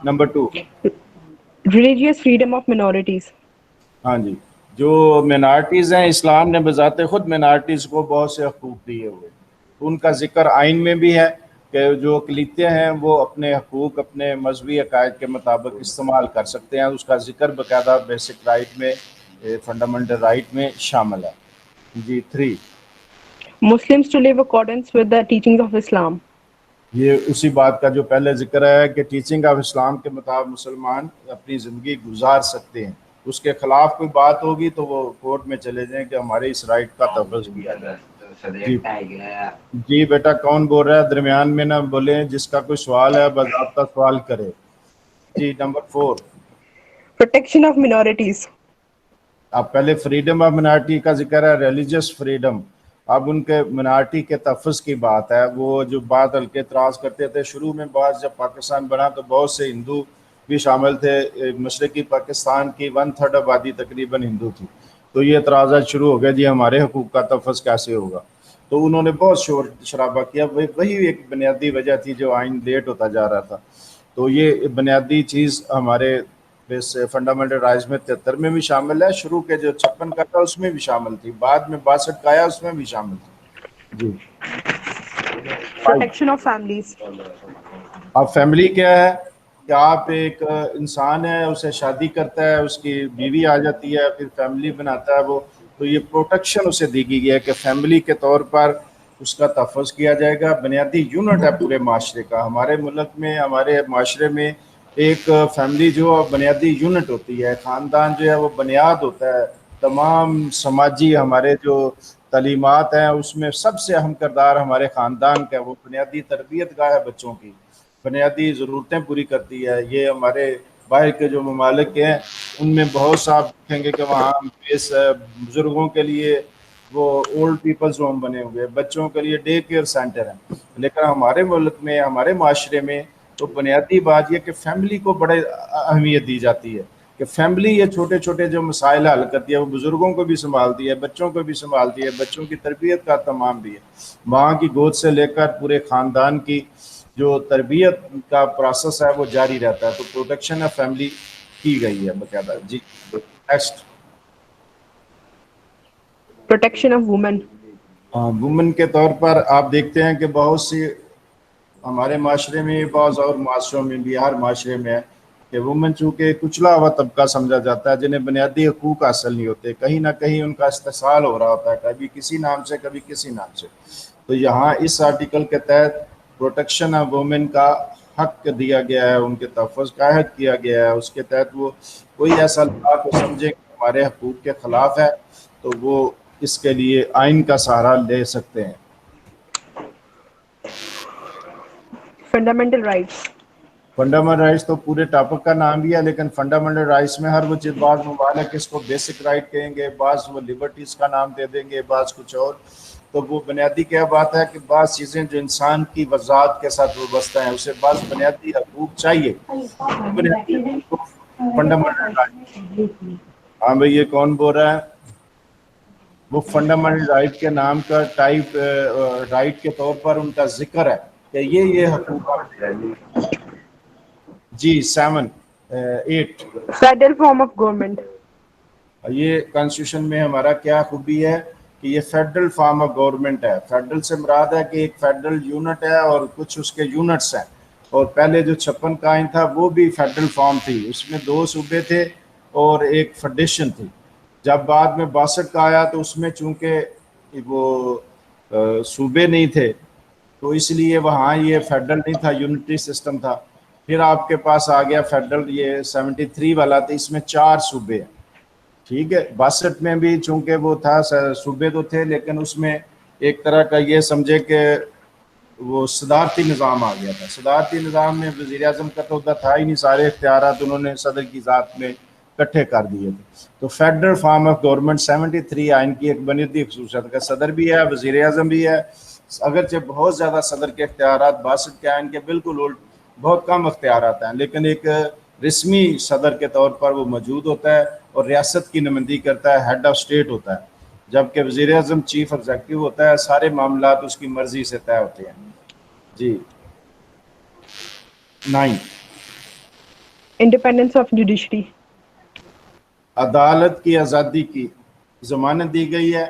number 2, Religious freedom of minorities. ہاں جی, جو مینارٹیز ہیں اسلام نے بذات خود مینارٹیز کو بہت سے حقوق دیے ہوئے, ان کا ذکر آئین میں بھی ہے کہ جو اقلیتیں ہیں وہ اپنے حقوق اپنے مذہبی عقائد کے مطابق استعمال کر سکتے ہیں. اس کا ذکر باقاعدہ بیسک رائٹ میں, فنڈامنٹل رائٹ میں شامل ہے. جی 3, Muslims to live accordance with the teachings of Islam. یہ اسی بات کا جو پہلے ذکر ہے کہ ٹیچنگ آف اسلام کے مطابق مسلمان اپنی زندگی گزار سکتے ہیں. اس کے خلاف کوئی بات ہوگی تو وہ کورٹ میں چلے جائیں کہ ہمارے اس رائٹ کا تفظ کیا جائے۔ جی جی بیٹا کون بول رہا ہے؟ درمیان میں نہ بولیں، جس کا کوئی سوال ہے باضابطہ سوال کرے۔ جی نمبر 4 Protection of minorities. اب پہلے فریڈم آف منارٹی کا ذکر ہے، ریلیجس فریڈم، اب ان کے منارٹی کے تحفظ کی بات ہے۔ وہ جو بات ہلکے اعتراض کرتے تھے شروع میں، بعض جب پاکستان بنا تو بہت سے ہندو بھی شامل تھے، مشرقی پاکستان کی 1/3 آبادی تقریباً ہندو تھی، تو یہ اعتراضات شروع ہو گئے جی ہمارے حقوق کا تحفظ کیسے ہوگا، تو انہوں نے بہت شور شرابہ کیا۔ وہی ایک بنیادی وجہ تھی جو آئین لیٹ ہوتا جا رہا تھا، تو یہ بنیادی چیز ہمارے فنڈامنٹل رائٹس میں 73 میں بھی شامل ہے، شروع کے جو 56 کا تھا اس میں بھی شامل تھی، بعد میں 62 کا آیا اس میں بھی شامل تھی۔ جی Protection of families. اب فیملی کیا ہے کہ آپ ایک انسان ہے، اسے شادی کرتا ہے، اس کی بیوی آ جاتی ہے، پھر فیملی بناتا ہے وہ، تو یہ پروٹیکشن اسے دی گئی ہے کہ فیملی کے طور پر اس کا تحفظ کیا جائے گا۔ بنیادی یونٹ ہے پورے معاشرے کا، ہمارے ملک میں ہمارے معاشرے میں ایک فیملی جو بنیادی یونٹ ہوتی ہے، خاندان جو ہے وہ بنیاد ہوتا ہے، تمام سماجی ہمارے جو تعلیمات ہیں اس میں سب سے اہم کردار ہمارے خاندان کا، وہ بنیادی تربیت گاہ ہے بچوں کی، بنیادی ضرورتیں پوری کرتی ہے۔ یہ ہمارے باہر کے جو ممالک ہیں ان میں بہت سا آپ دیکھیں گے کہ وہاں بزرگوں کے لیے وہ اولڈ پیپلز ہوم بنے ہوئے ہیں، بچوں کے لیے ڈے کیئر سینٹر ہیں، لیکن ہمارے ملک میں ہمارے معاشرے میں تو بنیادی بات یہ کہ فیملی کو بڑے اہمیت دی جاتی ہے کہ فیملی یہ چھوٹے چھوٹے جو مسائل حل کرتی ہے، وہ بزرگوں کو بھی سنبھالتی ہے، بچوں کو بھی سنبھالتی ہے، بچوں کی تربیت کا تمام بھی ہے، ماں کی گود سے لے کر پورے خاندان کی جو تربیت کا پروسیس ہے وہ جاری رہتا ہے، تو پروٹیکشن آف فیملی کی گئی ہے باقاعدہ۔ جی next. Protection of women. Women کے طور پر آپ دیکھتے ہیں کہ بہت سی ہمارے معاشرے میں، بعض اور معاشروں میں بھی، ہر معاشرے میں ہے کہ وومن چونکہ کچلا ہوا طبقہ سمجھا جاتا ہے، جنہیں بنیادی حقوق حاصل نہیں ہوتے، کہیں نہ کہیں ان کا استحصال ہو رہا ہوتا ہے، کبھی کسی نام سے کبھی کسی نام سے، تو یہاں اس آرٹیکل کے تحت پروٹیکشن آف وومن کا حق دیا گیا ہے، ان کے تحفظ کا عہد کیا گیا ہے۔ اس کے تحت وہ کوئی ایسا لا کو سمجھے کہ ہمارے حقوق کے خلاف ہے تو وہ اس کے لیے آئین کا سہارا لے سکتے ہیں۔ Fundamental rights. فنڈامنٹل رائٹس تو پورے ٹاپک کا نام بھی ہے، لیکن فنڈامنٹل رائٹس میں ہر وہ چیز، بعض ممالک اس کو بیسک رائٹ کہیں گے، بعض وہ لبرٹیز کا نام دے دیں گے، بعض کچھ اور، تو وہ بنیادی کیا بات ہے کہ بعض چیزیں جو انسان کی وضاحت کے ساتھ وابستہ ہیں، اسے بعض بنیادی حقوق چاہیے، بنیادی حقوق فنڈامنٹل رائٹ۔ ہاں بھئی یہ کون بول رہا ہے؟ وہ فنڈامنٹل رائٹ کے نام کا ٹائپ رائٹ کے طور پر ان کا ذکر ہے کہ یہ حقوق آپ۔ جی 8 Federal form of government. یہ کانسٹیٹیوشن میں ہمارا کیا خوبی ہے کہ یہ فیڈرل فارم آف گورنمنٹ ہے۔ فیڈرل سے مراد ہے کہ ایک فیڈرل یونٹ ہے اور کچھ اس کے یونٹس ہیں، اور پہلے جو 56 کا آئین تھا وہ بھی فیڈرل فارم تھی، اس میں 2 صوبے تھے اور ایک فیڈریشن تھی۔ جب بعد میں 62 کا آیا تو اس میں چونکہ وہ صوبے نہیں تھے تو اس لیے وہاں یہ فیڈرل نہیں تھا، یونٹری سسٹم تھا۔ پھر آپ کے پاس آ گیا فیڈرل، یہ 73 والا تھا، اس میں 4 صوبے ہیں، ٹھیک ہے۔ 62 میں بھی چونکہ وہ تھا صوبے تو تھے، لیکن اس میں ایک طرح کا یہ سمجھے کہ وہ صدارتی نظام آ گیا تھا۔ صدارتی نظام میں وزیر اعظم کا تو تھا ہی نہیں، سارے اختیارات انہوں نے صدر کی ذات میں اکٹھے کر دیے تھے۔ تو فیڈرل فارم آف گورنمنٹ 73 آئین کی ایک بنیادی خصوصیت کا صدر بھی ہے، وزیر اعظم بھی ہے، اگرچہ بہت زیادہ صدر کے اختیارات 62 کے آئین کے بالکل الٹ، بہت کم اختیارات ہیں، لیکن ایک رسمی صدر کے طور پر وہ موجود ہوتا ہے اور ریاست کی نمائندگی کرتا ہے، ہیڈ آف اسٹیٹ ہوتا ہے، جبکہ وزیر اعظم چیف ایگزیکٹو ہوتا ہے، سارے معاملات اس کی مرضی سے طے ہوتے ہیں۔ جی 9 Independence of judiciary. عدالت کی آزادی کی ضمانت دی گئی ہے،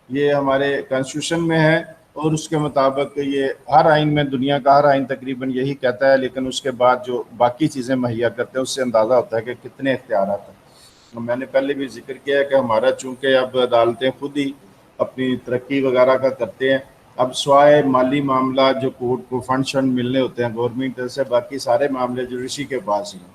یہ ہمارے کانسٹیٹیوشن میں ہے، اور اس کے مطابق یہ ہر آئین میں، دنیا کا ہر آئین تقریباً یہی کہتا ہے، لیکن اس کے بعد جو باقی چیزیں مہیا کرتے ہیں اس سے اندازہ ہوتا ہے کہ کتنے اختیارات ہیں۔ میں نے پہلے بھی ذکر کیا ہے کہ ہمارا چونکہ اب عدالتیں خود ہی اپنی ترقی وغیرہ کا کرتے ہیں، اب سوائے مالی معاملات جو کورٹ کو فنڈ شنڈ ملنے ہوتے ہیں گورنمنٹ سے، باقی سارے معاملے جوڈیشری کے پاس ہی ہیں۔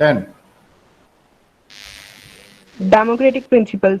10 Democratic principles.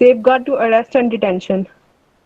Safeguard to arrest and detention.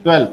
12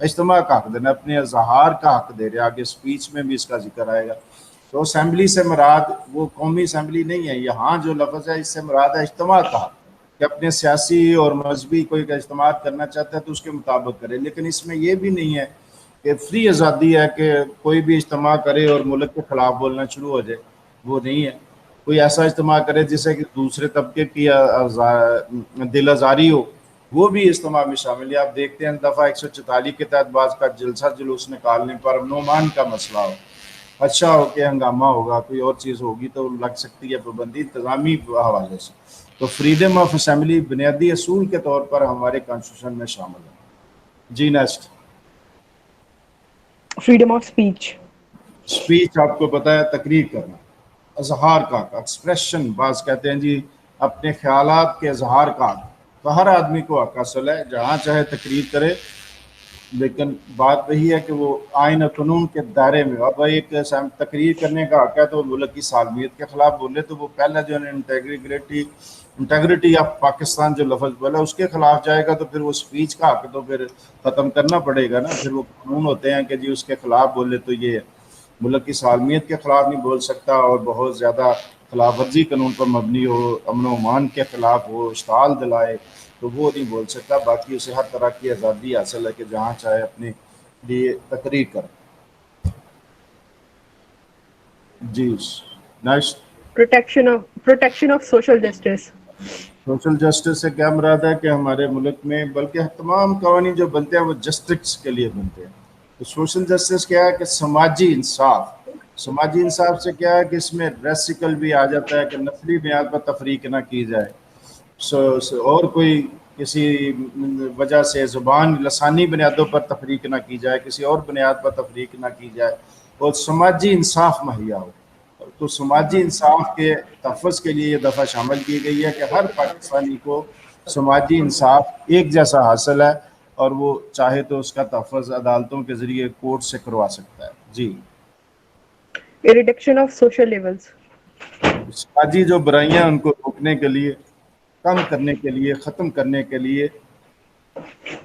اجتماع کا حق دینا، اپنے اظہار کا حق دے رہے، آگے سپیچ میں بھی اس کا ذکر آئے گا. تو اسمبلی سے مراد وہ قومی اسمبلی نہیں ہے، یہاں جو لفظ ہے اس سے مراد ہے اجتماع کا حق، کہ اپنے سیاسی اور مذہبی کوئی اجتماع کرنا چاہتا ہے تو اس کے مطابق کرے. لیکن اس میں یہ بھی نہیں ہے کہ فری آزادی ہے کہ کوئی بھی اجتماع کرے اور ملک کے خلاف بولنا شروع ہو جائے، وہ نہیں ہے. کوئی ایسا اجتماع کرے جسے کہ دوسرے طبقے کی دل آزاری ہو، وہ بھی اجتماع میں شامل ہے. آپ دیکھتے ہیں دفعہ 144 کے تحت بعض کا جلسہ جلوس نکالنے پر امن و امان کا مسئلہ ہو، اچھا ہو کہ ہنگامہ ہوگا، کوئی اور چیز ہوگی تو لگ سکتی ہے پابندی انتظامی حوالے سے. تو فریڈم آف اسمبلی بنیادی اصول کے طور پر ہمارے کانسٹیٹیوشن میں شامل ہے. جی next. Freedom of speech. Speech آپ کو پتہ ہے تقریر کرنا، اظہار کا ایکسپریشن، بعض کہتے ہیں جی اپنے خیالات کے اظہار کا، تو ہر آدمی کو حق حاصل ہے جہاں چاہے تقریر کرے، لیکن بات وہی ہے کہ وہ آئین و قانون کے دائرے میں. اب ایک تقریر کرنے کا حق ہے تو ملک کی سالمیت کے خلاف بولے تو وہ پہلا جو ہے انٹیگریٹی آف پاکستان جو لفظ بولا اس کے خلاف جائے گا، تو پھر وہ اسپیچ کا حق تو پھر ختم کرنا پڑے گا نا. پھر وہ قانون ہوتے ہیں کہ جی اس کے خلاف بولے تو یہ ملک کی سالمیت کے خلاف نہیں بول سکتا، اور بہت زیادہ خلاف ورزی قانون پر مبنی ہو، امن و امان کے خلاف ہو، اشتعال دلائے، تو وہ نہیں بول سکتا. باقی اسے ہر طرح کی آزادی حاصل ہے کہ جہاں چاہے اپنے لیے تقریر کرے. جی next. Protection of social justice. Social justice سے کیا مراد ہے کہ ہمارے ملک میں بلکہ تمام قوانین جو بنتے ہیں وہ جسٹس کے لیے بنتے ہیں. تو سوشل جسٹس کیا ہے کہ سماجی انصاف. سماجی انصاف سے کیا ہے کہ اس میں ریسیکل بھی آ جاتا ہے کہ نسلی بنیاد پر تفریق نہ کی جائے، اور کوئی کسی وجہ سے زبان لسانی بنیادوں پر تفریق نہ کی جائے، کسی اور بنیاد پر تفریق نہ کی جائے، اور سماجی انصاف مہیا ہو. تو سماجی انصاف کے تحفظ کے لیے یہ دفعہ شامل کی گئی ہے کہ ہر پاکستانی کو سماجی انصاف ایک جیسا حاصل ہے، اور وہ چاہے تو اس کا تحفظ عدالتوں کے ذریعے کورٹ سے کروا سکتا ہے. جی. Reduction of social levels. سماجی جو برائیاں ان کو روکنے کے لیے، کم کرنے کے لیے، ختم کرنے کے لیے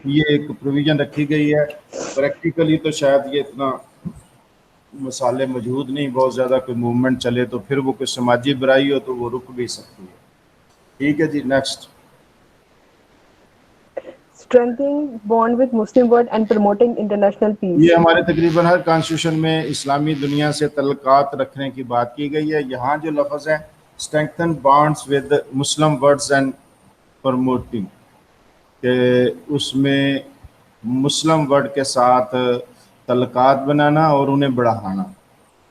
یہ ایک پروویژن رکھی گئی ہے. پریکٹیکلی تو شاید یہ اتنا مسالے موجود نہیں، بہت زیادہ کوئی موومنٹ چلے تو پھر وہ کوئی سماجی برائی ہو تو وہ رک بھی سکتی ہے. ٹھیک ہے جی next. Strengthening bond with Muslim world and promoting international peace. یہ ہمارے تقریباً ہر کانسٹیٹیوشن میں اسلامی دنیا سے تعلقات رکھنے کی بات کی گئی ہے. یہاں جو لفظ ہے strengthen bonds with Muslim words and promoting، کہ اس میں مسلم ورڈ کے ساتھ تعلقات بنانا اور انہیں بڑھانا.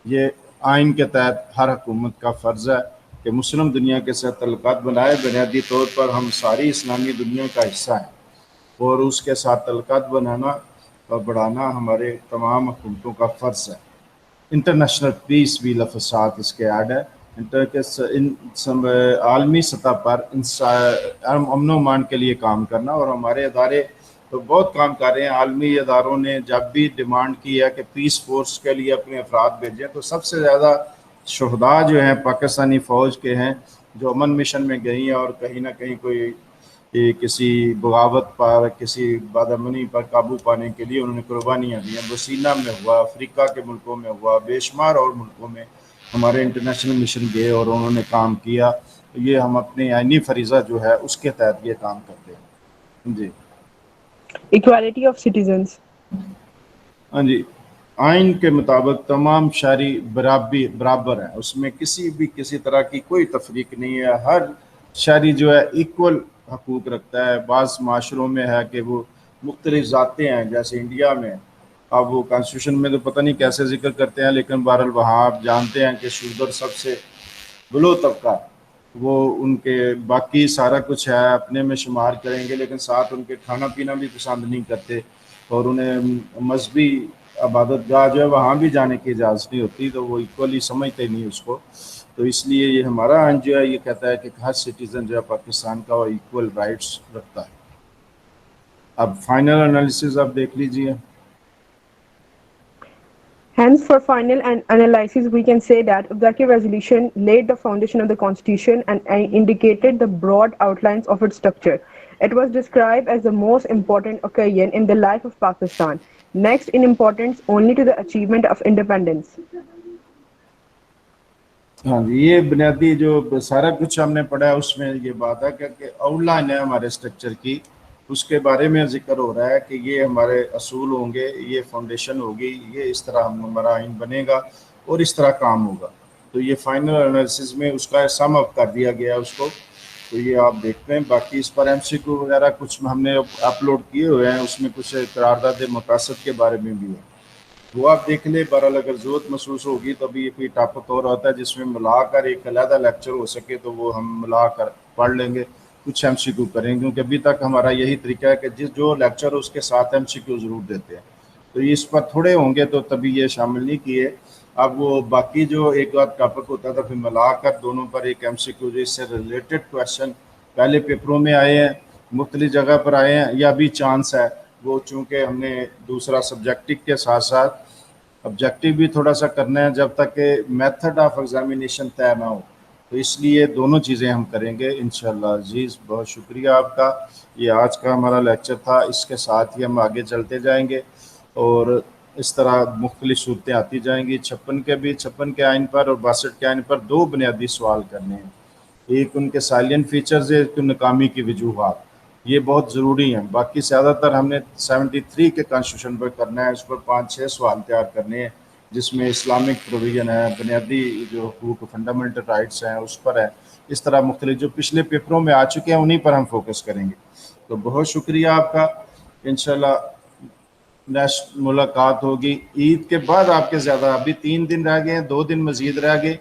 یہ آئین کے تحت ہر حکومت کا فرض ہے کہ مسلم دنیا کے ساتھ تعلقات بنائے. بنیادی طور پر ہم ساری اسلامی دنیا کا حصہ ہیں، اور اس کے ساتھ تعلقات بنانا اور بڑھانا ہمارے تمام حکومتوں کا فرض ہے. انٹرنیشنل پیس بھی لفظات اس کے ایڈ ہے. عالمی سطح پر امن و امان کے لیے کام کرنا، اور ہمارے ادارے تو بہت کام کر رہے ہیں. عالمی اداروں نے جب بھی ڈیمانڈ کی ہے کہ پیس فورس کے لیے اپنے افراد بھیجیں، تو سب سے زیادہ شہداء جو ہیں پاکستانی فوج کے ہیں جو امن مشن میں گئی ہیں، اور کہیں نہ کہیں کوئی کسی بغاوت پر، کسی بدامنی پر قابو پانے کے لیے انہوں نے قربانیاں دی ہیں. بسینا میں ہوا، افریقہ کے ملکوں میں ہوا، بے شمار اور ملکوں میں ہمارے انٹرنیشنل مشن گئے اور انہوں نے کام کیا. یہ ہم اپنے آئینی فریضہ جو ہے اس کے تحت یہ کام کرتے ہیں. جی. Equality of citizens. ہاں جی. آئین کے مطابق تمام شہری برابر ہیں، اس میں کسی طرح کی کوئی تفریق نہیں ہے. ہر شہری جو ہے ایکول حقوق رکھتا ہے. بعض معاشروں میں ہے کہ وہ مختلف ذاتیں ہیں، جیسے انڈیا میں. اب وہ کانسٹیٹیوشن میں تو پتہ نہیں کیسے ذکر کرتے ہیں، لیکن بہرحال وہاں آپ جانتے ہیں کہ شودر سب سے بلو طبقہ، وہ ان کے باقی سارا کچھ ہے اپنے میں شمار کریں گے، لیکن ساتھ ان کے کھانا پینا بھی پسند نہیں کرتے، اور انہیں مذہبی عبادت گاہ جو ہے وہاں بھی جانے کی اجازت نہیں ہوتی. تو وہ ایکولی سمجھتے نہیں اس کو. تو اس لیے یہ ہمارا آئین جو ہے یہ کہتا ہے کہ ہر سٹیزن جو ہے پاکستان کا وہ ایکول رائٹس رکھتا ہے. اب فائنل انالیسز آپ دیکھ لیجئے. Hence, for final analysis, we can say that Zakir resolution laid the foundation of the constitution and indicated the broad outlines of its structure. It was described as the most important occasion in the life of Pakistan. next in importance only to the achievement of independence. ہاں جی، یہ بنیادی جو سارا کچھ ہم نے پڑھا ہے اس میں یہ بات ہے کہ آؤٹ لائن ہے ہمارے اسٹرکچر کی، اس کے بارے میں ذکر ہو رہا ہے کہ یہ ہمارے اصول ہوں گے، یہ فاؤنڈیشن ہوگی، یہ اس طرح ہمارا آئین بنے گا اور اس طرح کام ہوگا. تو یہ فائنل انالیسس میں اس کا سم اپ کر دیا گیا اس کو، تو یہ آپ دیکھتے ہیں. باقی اس پر MCQ وغیرہ کچھ ہم نے اپلوڈ کیے ہوئے ہیں، اس میں کچھ قرارداد مقاصد کے بارے میں بھی ہے، وہ آپ دیکھ لیں. بہرحال اگر ضرورت محسوس ہوگی تو ابھی کوئی ٹاپک اور ہوتا ہے جس میں ملا کر ایک علیحدہ لیکچر ہو سکے تو وہ ہم ملا کر پڑھ لیں گے، کچھ MCQ کریں گے، کیونکہ ابھی تک ہمارا یہی طریقہ ہے کہ جو لیکچر اس کے ساتھ MCQ ضرور دیتے ہیں. تو یہ اس پر تھوڑے ہوں گے تو تبھی یہ شامل نہیں کیے. اب وہ باقی جو ایک آدھ ٹاپک ہوتا تھا پھر ملا کر دونوں پر ایک MCQ جو اس سے ریلیٹڈ کویشچن پہلے پیپروں میں آئے ہیں، مختلف جگہ پر آئے ہیں یا بھی چانس ہے. وہ چونکہ ہم نے دوسرا سبجیکٹو کے ساتھ ساتھ آبجیکٹیو بھی تھوڑا سا کرنا ہے جب تک کہ میتھڈ آف ایگزامینیشن طے نہ ہو، تو اس لیے دونوں چیزیں ہم کریں گے انشاءاللہ. عزیز بہت شکریہ آپ کا. یہ آج کا ہمارا لیکچر تھا، اس کے ساتھ ہی ہم آگے چلتے جائیں گے اور اس طرح مختلف صورتیں آتی جائیں گی. 56 کے آئین پر اور 62 کے آئین پر 2 بنیادی سوال کرنے ہیں. ایک ان کے سائلنٹ فیچرز ہے، ایک ناکامی کی وجوہات، یہ بہت ضروری ہیں. باقی زیادہ تر ہم نے 73 کے کانسٹیٹیوشن پر کرنا ہے، اس پر 5-6 سوال تیار کرنے ہیں جس میں اسلامک پروویژن ہے، بنیادی جو حقوق فنڈامنٹل رائٹس ہیں اس پر ہے. اس طرح مختلف جو پچھلے پیپروں میں آ چکے ہیں انہی پر ہم فوکس کریں گے. تو بہت شکریہ آپ کا. انشاءاللہ نیکسٹ ملاقات ہوگی عید کے بعد. آپ کے زیادہ ابھی 3 دن رہ گئے ہیں، 2 دن مزید رہ گئے.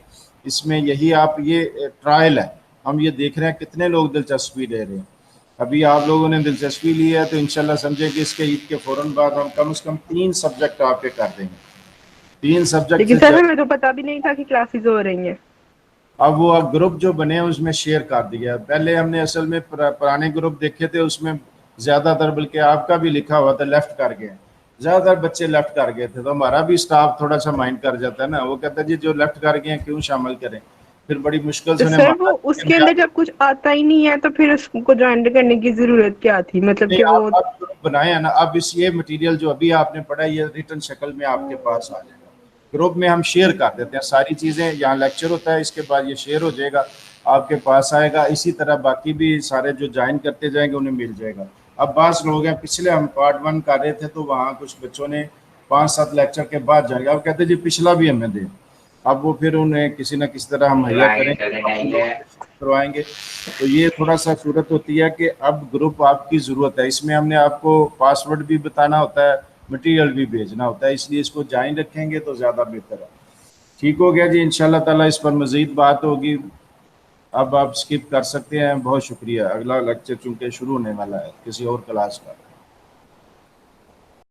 اس میں یہی آپ یہ ٹرائل ہے، ہم یہ دیکھ رہے ہیں کتنے لوگ دلچسپی لے رہے ہیں. ابھی آپ لوگوں نے دلچسپی لی ہے تو انشاءاللہ سمجھیں کہ اس کے عید کے فوراً بعد ہم کم از کم 3 سبجیکٹ آپ کے کر دیں گے. 3 سبجیکٹ لیکن سے سر ہمیں تو پتا بھی نہیں تھا کہ کلاسز ہو رہی ہیں. اب وہ گروپ جو بنے ہیں اس میں شیئر کر دیا. پہلے ہم نے اصل میں پرانے گروپ دیکھے تھے، اس میں زیادہ تر بلکہ آپ کا بھی لکھا ہوا تھا لیفٹ کر گئے، زیادہ تر بچے لیفٹ کر گئے تھے. تو ہمارا بھی سٹاف تھوڑا سا مائنڈ کر جاتا ہے نا، وہ کہتا ہے جی جو لیفٹ کر گئے ہیں کیوں شامل کریں. پھر بڑی مشکل سے تو انہیں سر وہ اس کے اندر جب کچھ آتا ہی نہیں ہے تو پھر اس کو جوائن کرنے کی ضرورت کیا تھی؟ مطلب کہ وہ آپ گروپ بنائے ہیں نا. اب اس یہ مٹیریل جو ابھی آپ نے پڑھا یہ ریٹن شکل میں آپ کے پاس آ جائے گا. گروپ میں ہم شیئر کر دیتے ہیں ساری چیزیں، یہاں لیکچر ہوتا ہے، اس کے بعد یہ شیئر ہو جائے گا، آپ کے پاس آئے گا. اسی طرح باقی بھی سارے جو جوائن کرتے جائیں گے انہیں مل جائے گا. اب بعض لوگ ہیں پچھلے ہم پارٹ 1 کر رہے تھے تو وہاں کچھ بچوں نے 5-7 لیکچر کے بعد جائیں گے. اب کہتے ہیں جی پچھلا بھی ہمیں دیں. اب وہ پھر انہیں کسی نہ کسی طرح ہم مہیا کریں کروائیں گے. تو یہ تھوڑا سا صورت ہوتی ہے کہ اب گروپ آپ کی ضرورت ہے. اس میں ہم نے آپ کو پاس ورڈ بھی بتانا ہوتا ہے، مٹیریل بھی بھیجنا ہوتا ہے، اس لیے اس کو جوائن رکھیں گے تو زیادہ بہتر ہے. ٹھیک ہو گیا جی. انشاءاللہ تعالیٰ اس پر مزید بات ہوگی. اب آپ سکپ کر سکتے ہیں. بہت شکریہ. اگلا لیکچر چونکہ شروع ہونے والا ہے کسی اور کلاس کا.